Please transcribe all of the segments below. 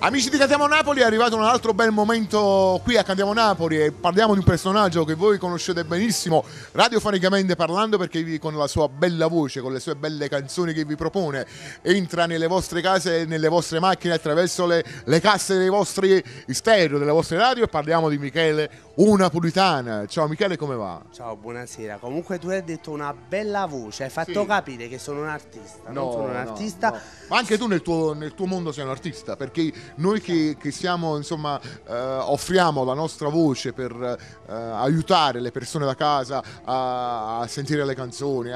Amici di Cantiamo Napoli, è arrivato un altro bel momento qui a Cantiamo Napoli e parliamo di un personaggio che voi conoscete benissimo radiofonicamente parlando, perché con la sua bella voce, con le sue belle canzoni che vi propone, entra nelle vostre case e nelle vostre macchine attraverso le casse dei vostri stereo, delle vostre radio, e parliamo di Michele, una napolitana. Ciao Michele, come va? Ciao, buonasera. Comunque tu hai detto una bella voce, hai fatto capire che sono un artista. Non sono un artista. No. Ma anche tu nel tuo mondo sei un artista, perché noi che siamo, insomma, offriamo la nostra voce per aiutare le persone da casa a sentire le canzoni,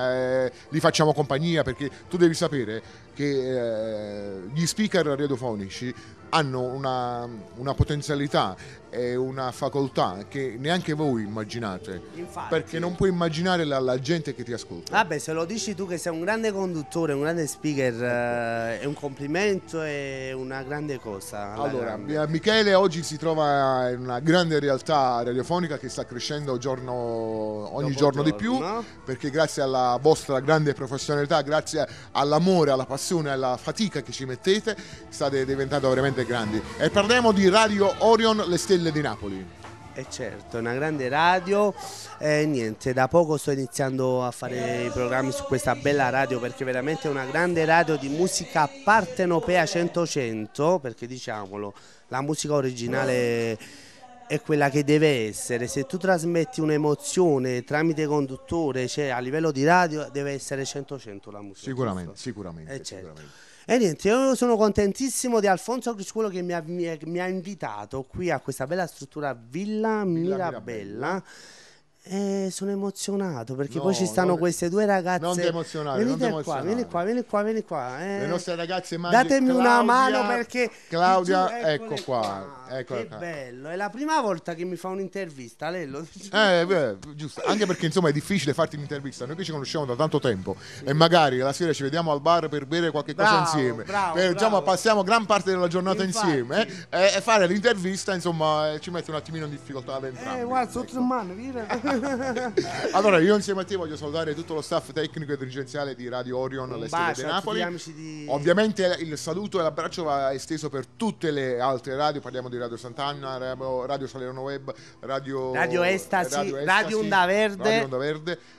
gli facciamo compagnia, perché tu devi sapere che gli speaker radiofonici hanno una potenzialità e una facoltà che neanche voi immaginate. Infatti, perché non puoi immaginare la gente che ti ascolta. Vabbè, se lo dici tu che sei un grande conduttore, un grande speaker, è un complimento e una grande cosa. Allora, Michele oggi si trova in una grande realtà radiofonica che sta crescendo ogni giorno di più, perché grazie alla vostra grande professionalità, grazie all'amore, alla passione, alla fatica che ci mettete, state diventando veramente grandi. E parliamo di Radio Orion, le stelle di Napoli. E certo, è una grande radio, niente, da poco sto iniziando a fare i programmi su questa bella radio, perché veramente è una grande radio di musica partenopea 100-100, perché diciamolo, la musica originale è quella che deve essere. Se tu trasmetti un'emozione tramite conduttore, cioè a livello di radio, deve essere 100-100 la musica. Sicuramente. Certo. E niente, io sono contentissimo di Alfonso Criscuolo che mi ha invitato qui a questa bella struttura Villa Mirabella. E sono emozionato perché poi ci stanno queste due ragazze. Non ti emozionare, Vieni qua. Le nostre ragazze magiche. Datemi una mano, perché Claudia, ecco qua. Che bello, è la prima volta che mi fa un'intervista, Lello. Giusto, anche perché insomma è difficile farti un'intervista. Noi che ci conosciamo da tanto tempo e magari la sera ci vediamo al bar per bere qualche cosa insieme. Diciamo, passiamo gran parte della giornata insieme e fare l'intervista, insomma, ci mette un attimino in difficoltà ad entrambi. Guarda, sotto mano, Allora, io insieme a te voglio salutare tutto lo staff tecnico e dirigenziale di Radio Orion, le stelle di Napoli. Ovviamente il saluto e l'abbraccio va esteso per tutte le altre radio, parliamo di Radio Sant'Anna, Radio Salerno Web, Radio Estasi, Radio Onda Verde,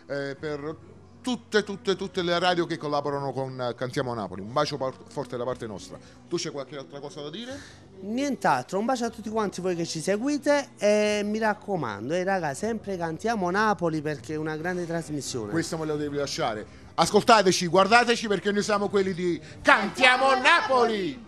per tutte le radio che collaborano con Cantiamo Napoli. Un bacio forte da parte nostra. Tu c'è qualche altra cosa da dire? Nient'altro, un bacio a tutti quanti voi che ci seguite e mi raccomando, raga, sempre Cantiamo Napoli, perché è una grande trasmissione. Questo me lo devi lasciare. Ascoltateci, guardateci, perché noi siamo quelli di Cantiamo Napoli!